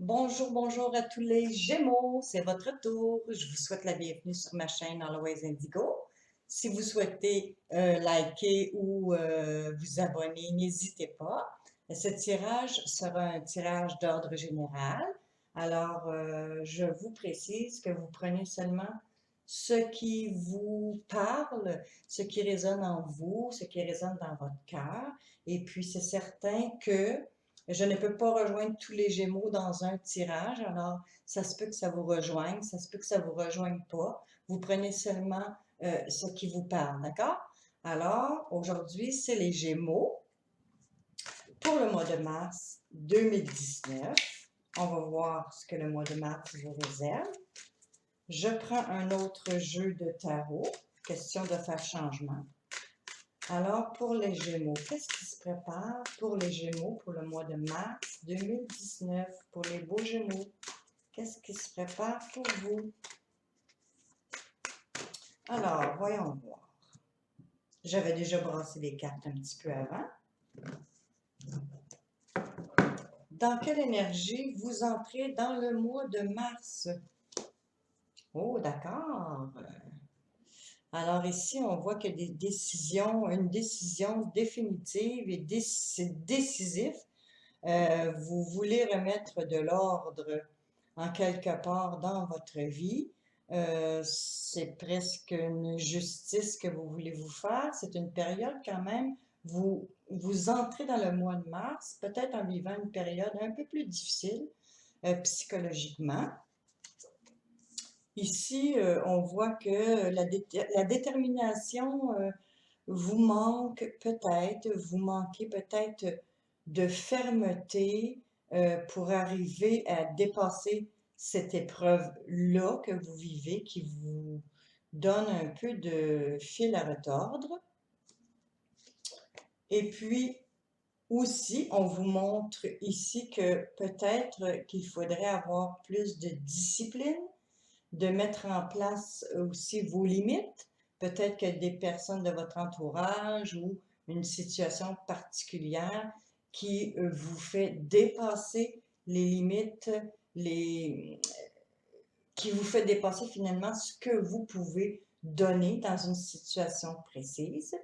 Bonjour, bonjour à tous les Gémeaux, c'est votre tour. Je vous souhaite la bienvenue sur ma chaîne Always Indigo. Si vous souhaitez liker ou vous abonner, n'hésitez pas. Ce tirage sera un tirage d'ordre général. Alors, je vous précise que vous prenez seulement ce qui vous parle, ce qui résonne en vous, ce qui résonne dans votre cœur. Et puis, c'est certain que je ne peux pas rejoindre tous les Gémeaux dans un tirage, alors ça se peut que ça vous rejoigne, ça se peut que ça vous rejoigne pas. Vous prenez seulement ce qui vous parle, d'accord? Alors, aujourd'hui, c'est les Gémeaux pour le mois de mars 2019. On va voir ce que le mois de mars vous réserve. Je prends un autre jeu de tarot, question de faire changement. Alors, pour les Gémeaux, qu'est-ce qui se prépare pour les Gémeaux pour le mois de mars 2019? Pour les beaux Gémeaux, qu'est-ce qui se prépare pour vous? Alors, voyons voir. J'avais déjà brassé les cartes un petit peu avant. Dans quelle énergie vous entrez dans le mois de mars? Oh, d'accord. Alors ici, on voit qu'il y a des décisions, une décision définitive et c'est décisif. Vous voulez remettre de l'ordre en quelque part dans votre vie. C'est presque une justice que vous voulez vous faire. C'est une période quand même, vous entrez dans le mois de mars, peut-être en vivant une période un peu plus difficile psychologiquement. Ici, on voit que la détermination vous manque peut-être, vous manquez peut-être de fermeté pour arriver à dépasser cette épreuve-là que vous vivez, qui vous donne un peu de fil à retordre. Et puis aussi, on vous montre ici que peut-être qu'il faudrait avoir plus de discipline, de mettre en place aussi vos limites. Peut-être que des personnes de votre entourage ou une situation particulière qui vous fait dépasser les limites, qui vous fait dépasser finalement ce que vous pouvez donner dans une situation précise.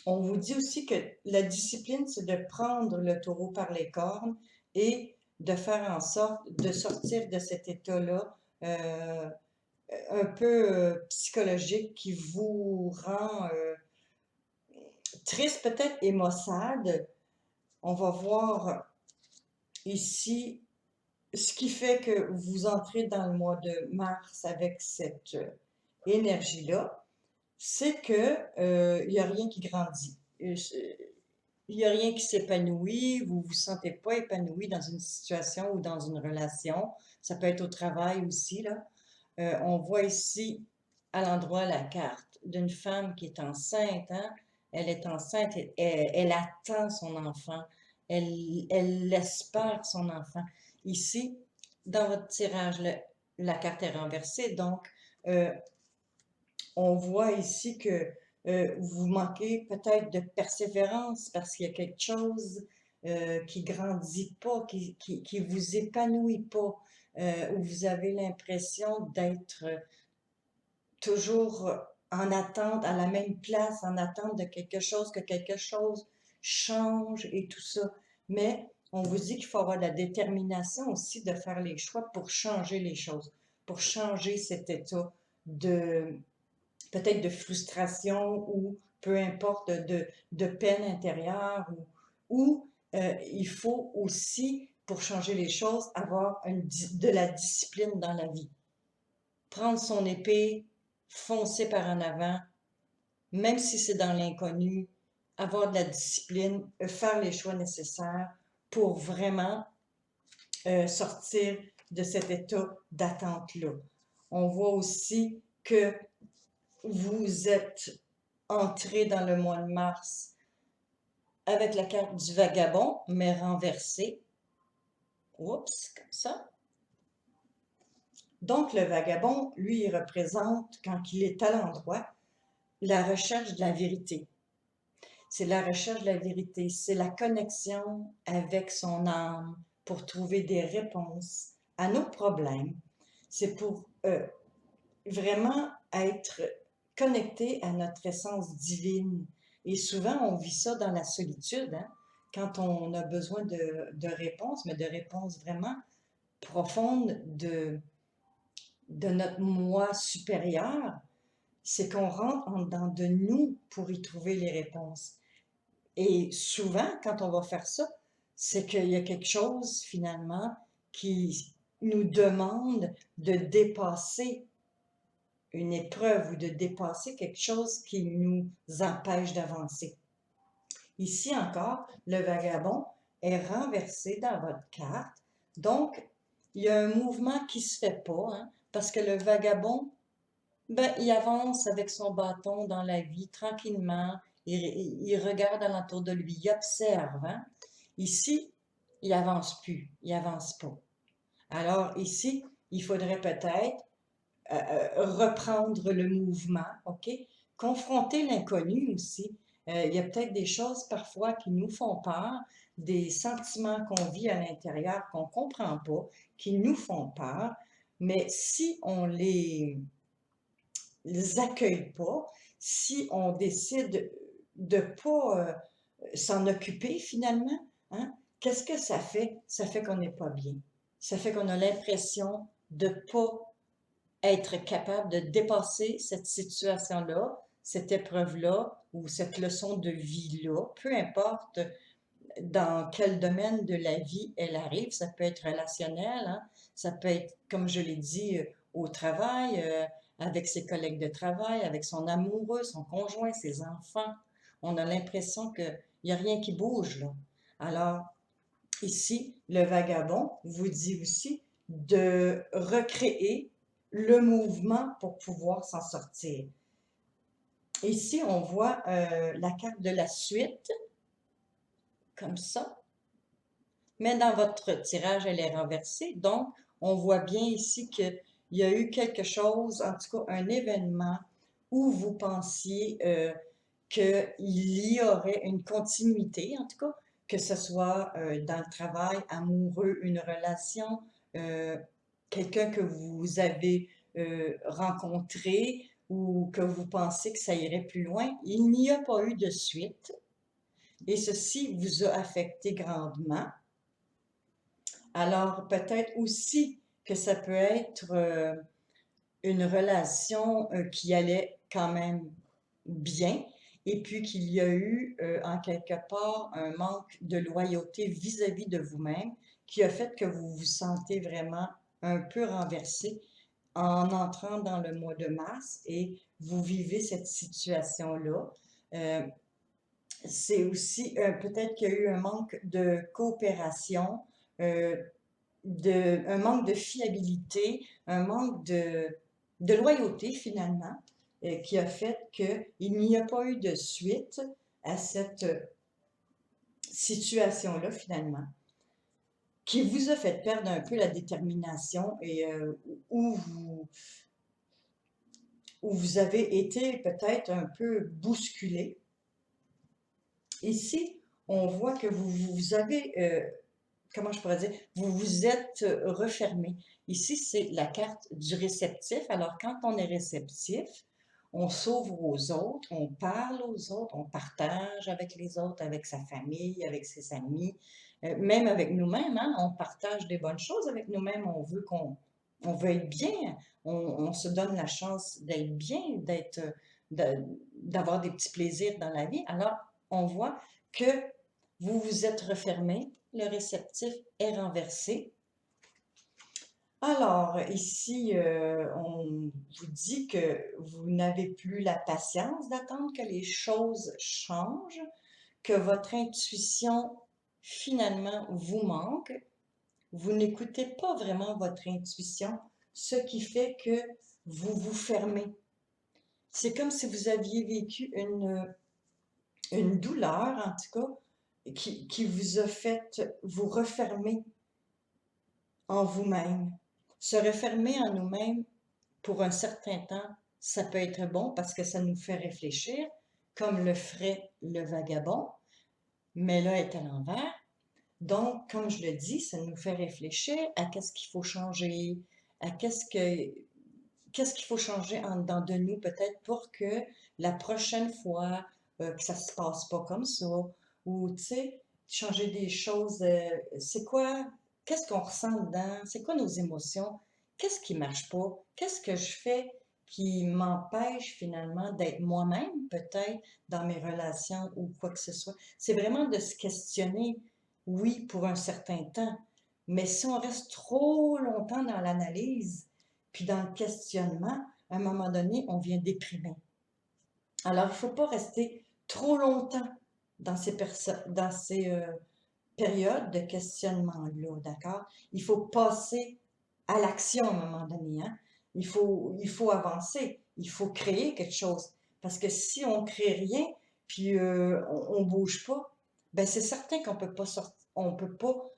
On vous dit aussi que la discipline, c'est de prendre le taureau par les cornes et de faire en sorte de sortir de cet état-là un peu psychologique qui vous rend triste, peut-être et maussade. On va voir ici ce qui fait que vous entrez dans le mois de mars avec cette énergie-là, c'est que il n'y a rien qui grandit. Il n'y a rien qui s'épanouit, vous ne vous sentez pas épanoui dans une situation ou dans une relation. Ça peut être au travail aussi, là. On voit ici à l'endroit la carte d'une femme qui est enceinte, hein? Elle est enceinte, elle attend son enfant, elle espère son enfant. Ici, dans votre tirage, la carte est renversée, donc euh, on voit ici que vous manquez peut-être de persévérance parce qu'il y a quelque chose qui grandit pas, qui vous épanouit pas, où vous avez l'impression d'être toujours en attente, à la même place, en attente de que quelque chose change et tout ça. Mais on vous dit qu'il faut avoir de la détermination aussi de faire les choix pour changer les choses, pour changer cet état de peut-être de frustration ou peu importe, de peine intérieure ou il faut aussi, pour changer les choses, avoir de la discipline dans la vie. Prendre son épée, foncer par en avant, même si c'est dans l'inconnu, avoir de la discipline, faire les choix nécessaires pour vraiment sortir de cet état d'attente-là. On voit aussi que vous êtes entré dans le mois de mars avec la carte du vagabond, mais renversée. Oups, comme ça. Donc, le vagabond, lui, il représente, quand il est à l'endroit, la recherche de la vérité. C'est la recherche de la vérité, c'est la connexion avec son âme pour trouver des réponses à nos problèmes. C'est pour vraiment être connecté à notre essence divine. Et souvent, on vit ça dans la solitude, hein, quand on a besoin de réponses, mais de réponses vraiment profondes de notre moi supérieur. C'est qu'on rentre en dedans de nous pour y trouver les réponses. Et souvent, quand on va faire ça, c'est qu'il y a quelque chose finalement qui nous demande de dépasser une épreuve ou de dépasser quelque chose qui nous empêche d'avancer. Ici encore, le vagabond est renversé dans votre carte. Donc, il y a un mouvement qui ne se fait pas, hein, parce que le vagabond, ben, il avance avec son bâton dans la vie tranquillement. Il regarde alentour de lui, il observe. Hein. Ici, il avance plus, il avance pas. Alors ici, il faudrait peut-être reprendre le mouvement, OK? Confronter l'inconnu aussi. Il y a peut-être des choses parfois qui nous font peur, des sentiments qu'on vit à l'intérieur qu'on ne comprend pas, qui nous font peur, mais si on les accueille pas, si on décide de pas s'en occuper finalement, hein, qu'est-ce que ça fait? Ça fait qu'on n'est pas bien. Ça fait qu'on a l'impression de pas être capable de dépasser cette situation-là, cette épreuve-là ou cette leçon de vie-là, peu importe dans quel domaine de la vie elle arrive. Ça peut être relationnel, hein? Ça peut être, comme je l'ai dit, au travail, avec ses collègues de travail, avec son amoureux, son conjoint, ses enfants. On a l'impression qu'il n'y a rien qui bouge là. Alors, ici, le vagabond vous dit aussi de recréer le mouvement pour pouvoir s'en sortir. Ici, on voit la carte de la suite, comme ça. Mais dans votre tirage, elle est renversée. Donc, on voit bien ici qu'il y a eu quelque chose, en tout cas un événement, où vous pensiez qu'il y aurait une continuité, en tout cas, que ce soit dans le travail, amoureux, une relation, quelqu'un que vous avez rencontré ou que vous pensez que ça irait plus loin. Il n'y a pas eu de suite et ceci vous a affecté grandement. Alors, peut-être aussi que ça peut être une relation qui allait quand même bien, et puis qu'il y a eu en quelque part un manque de loyauté vis-à-vis de vous-même qui a fait que vous vous sentez vraiment un peu renversé en entrant dans le mois de mars et vous vivez cette situation-là. C'est aussi peut-être qu'il y a eu un manque de coopération, euh, un manque de fiabilité, un manque de loyauté finalement, qui a fait qu'il n'y a pas eu de suite à cette situation-là finalement, qui vous a fait perdre un peu la détermination et où vous avez été peut-être un peu bousculé. Ici, on voit que vous avez comment je pourrais dire, vous vous êtes refermé. Ici, c'est la carte du réceptif. Alors, quand on est réceptif, on s'ouvre aux autres, on parle aux autres, on partage avec les autres, avec sa famille, avec ses amis, même avec nous-mêmes, hein, on partage des bonnes choses avec nous-mêmes, on veut être bien, on se donne la chance d'être bien, d'avoir des petits plaisirs dans la vie. Alors, on voit que vous vous êtes refermé, le réceptif est renversé. Alors, ici, on vous dit que vous n'avez plus la patience d'attendre que les choses changent, que votre intuition, finalement, vous manque. Vous n'écoutez pas vraiment votre intuition, ce qui fait que vous vous fermez. C'est comme si vous aviez vécu une douleur, en tout cas, qui vous a fait vous refermer en vous-même. Se refermer en nous-mêmes pour un certain temps, ça peut être bon parce que ça nous fait réfléchir, comme le ferait le vagabond, mais là est à l'envers. Donc, comme je le dis, ça nous fait réfléchir à qu'est-ce qu'il faut changer, à qu'est-ce qu'il faut changer en dedans de nous peut-être pour que la prochaine fois, que ça se passe pas comme ça, ou tu sais, changer des choses, c'est quoi, qu'est-ce qu'on ressent dedans, c'est quoi nos émotions, qu'est-ce qui marche pas, qu'est-ce que je fais qui m'empêche finalement d'être moi-même peut-être dans mes relations ou quoi que ce soit. C'est vraiment de se questionner, oui, pour un certain temps, mais si on reste trop longtemps dans l'analyse, puis dans le questionnement, à un moment donné, on vient déprimer. Alors, il ne faut pas rester trop longtemps dans ces périodes de questionnement-là, d'accord? Il faut passer à l'action à un moment donné, hein? Il faut avancer, il faut créer quelque chose. Parce que si on ne crée rien, puis on ne bouge pas, ben c'est certain qu'on peut pas on peut pas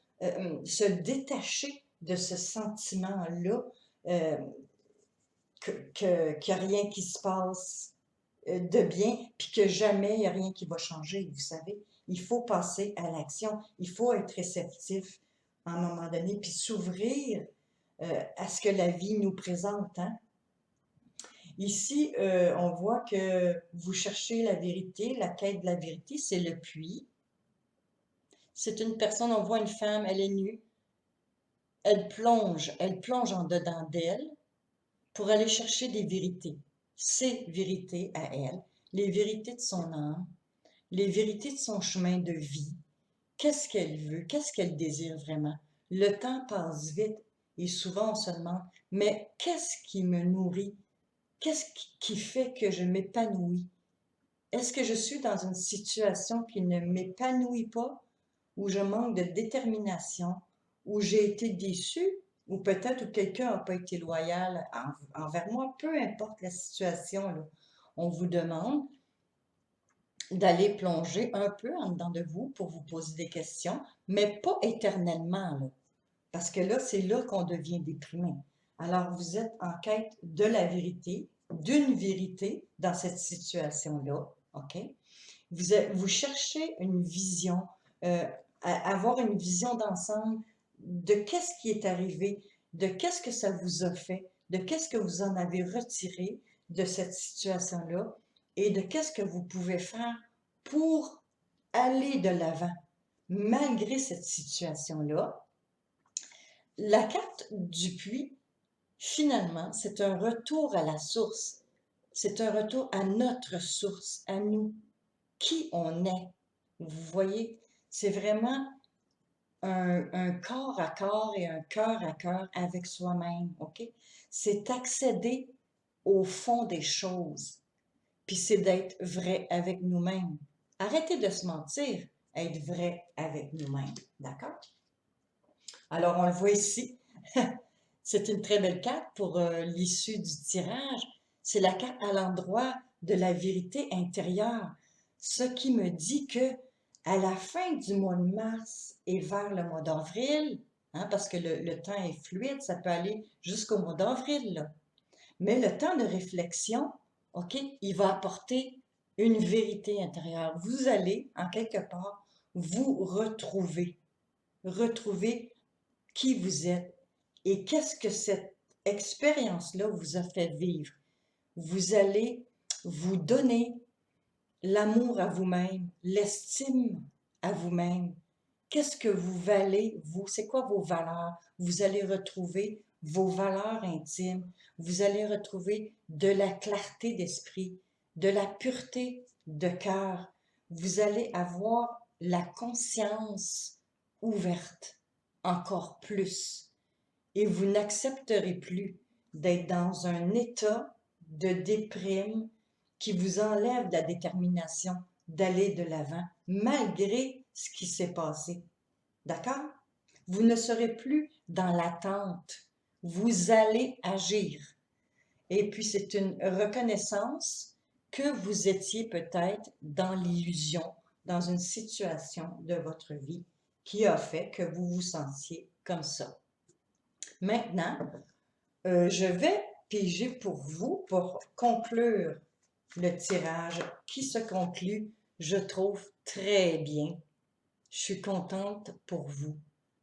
se détacher de ce sentiment-là euh, qu'il n'y a rien qui se passe de bien, puis que jamais il n'y a rien qui va changer, vous savez. Il faut passer à l'action, il faut être réceptif à un moment donné, puis s'ouvrir à ce que la vie nous présente. Hein. Ici, on voit que vous cherchez la vérité, la quête de la vérité, c'est le puits. C'est une personne, on voit une femme, elle est nue, elle plonge en dedans d'elle, pour aller chercher des vérités, ses vérités à elle, les vérités de son âme, les vérités de son chemin de vie. Qu'est-ce qu'elle veut? Qu'est-ce qu'elle désire vraiment? Le temps passe vite et souvent on se demande, mais qu'est-ce qui me nourrit? Qu'est-ce qui fait que je m'épanouis? Est-ce que je suis dans une situation qui ne m'épanouit pas, où je manque de détermination, où j'ai été déçue, ou peut-être où quelqu'un n'a pas été loyal envers moi, peu importe la situation, là. On vous demande d'aller plonger un peu en dedans de vous pour vous poser des questions, mais pas éternellement, là. Parce que là, c'est là qu'on devient déprimé. Alors, vous êtes en quête de la vérité, d'une vérité dans cette situation-là, OK? Vous cherchez une vision, euh, avoir une vision d'ensemble de qu'est-ce qui est arrivé, de qu'est-ce que ça vous a fait, de qu'est-ce que vous en avez retiré de cette situation-là et de qu'est-ce que vous pouvez faire pour aller de l'avant malgré cette situation-là. La carte du puits, finalement, c'est un retour à la source. C'est un retour à notre source, à nous, qui on est. Vous voyez, c'est vraiment un corps à corps et un cœur à cœur avec soi-même, OK? C'est accéder au fond des choses, puis c'est d'être vrai avec nous-mêmes. Arrêtez de se mentir, être vrai avec nous-mêmes, d'accord? Alors, on le voit ici, c'est une très belle carte pour l'issue du tirage. C'est la carte à l'endroit de la vérité intérieure. Ce qui me dit que à la fin du mois de mars et vers le mois d'avril, hein, parce que le temps est fluide, ça peut aller jusqu'au mois d'avril, là. Mais le temps de réflexion, OK, il va apporter une vérité intérieure. Vous allez, en quelque part, vous retrouver qui vous êtes et qu'est-ce que cette expérience-là vous a fait vivre. Vous allez vous donner l'amour à vous-même, l'estime à vous-même. Qu'est-ce que vous valez, vous? C'est quoi vos valeurs? Vous allez retrouver vos valeurs intimes. Vous allez retrouver de la clarté d'esprit, de la pureté de cœur. Vous allez avoir la conscience ouverte encore plus. Et vous n'accepterez plus d'être dans un état de déprime qui vous enlève la détermination d'aller de l'avant, malgré ce qui s'est passé. D'accord? Vous ne serez plus dans l'attente. Vous allez agir. Et puis, c'est une reconnaissance que vous étiez peut-être dans l'illusion, dans une situation de votre vie qui a fait que vous vous sentiez comme ça. Maintenant, je vais piger pour vous pour conclure le tirage qui se conclut, je trouve, très bien. Je suis contente pour vous.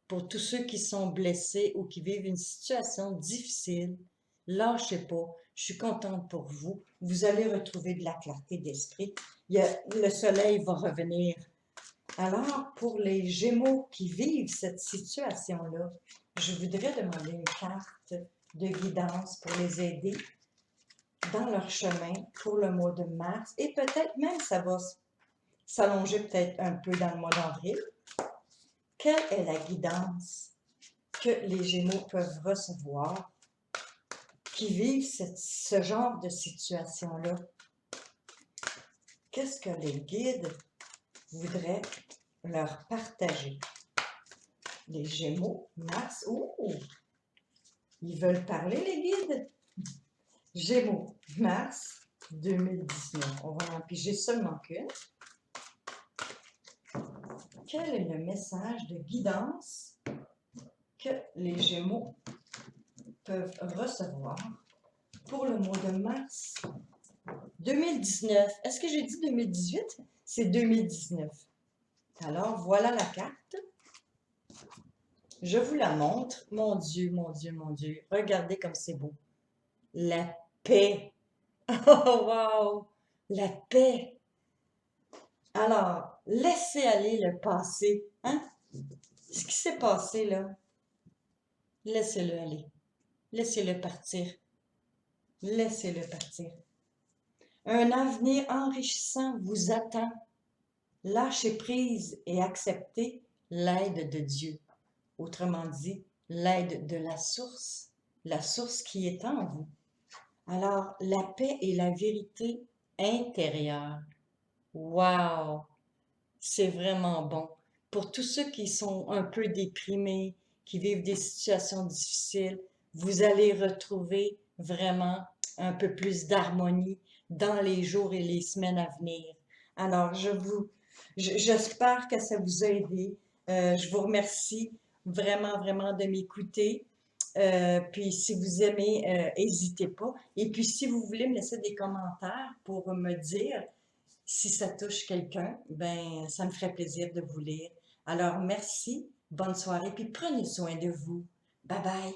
Pour tous ceux qui sont blessés ou qui vivent une situation difficile, lâchez pas. Je suis contente pour vous. Vous allez retrouver de la clarté d'esprit. Le soleil va revenir. Alors, pour les Gémeaux qui vivent cette situation-là, je voudrais demander une carte de guidance pour les aider dans leur chemin pour le mois de mars et peut-être même ça va s'allonger peut-être un peu dans le mois d'avril. Quelle est la guidance que les Gémeaux peuvent recevoir qui vivent ce genre de situation-là? Qu'est-ce que les guides voudraient leur partager? Les Gémeaux, Mars, ils veulent parler les guides? Gémeaux, Mars 2019. On va en piger seulement qu'une. Quel est le message de guidance que les Gémeaux peuvent recevoir pour le mois de mars 2019? Est-ce que j'ai dit 2018? C'est 2019. Alors, voilà la carte. Je vous la montre. Mon Dieu, mon Dieu, mon Dieu. Regardez comme c'est beau. La paix. Oh, wow! La paix. Alors, laissez aller le passé. Hein? Ce qui s'est passé, là, laissez-le aller. Laissez-le partir. Laissez-le partir. Un avenir enrichissant vous attend. Lâchez prise et acceptez l'aide de Dieu. Autrement dit, l'aide de la source qui est en vous. Alors, la paix et la vérité intérieure. Wow! C'est vraiment bon. Pour tous ceux qui sont un peu déprimés, qui vivent des situations difficiles, vous allez retrouver vraiment un peu plus d'harmonie dans les jours et les semaines à venir. Alors, j'espère que ça vous a aidé. Je vous remercie vraiment, vraiment de m'écouter. Puis si vous aimez, n'hésitez pas. Et puis si vous voulez me laisser des commentaires pour me dire si ça touche quelqu'un, ben ça me ferait plaisir de vous lire. Alors merci, bonne soirée, puis prenez soin de vous. Bye bye.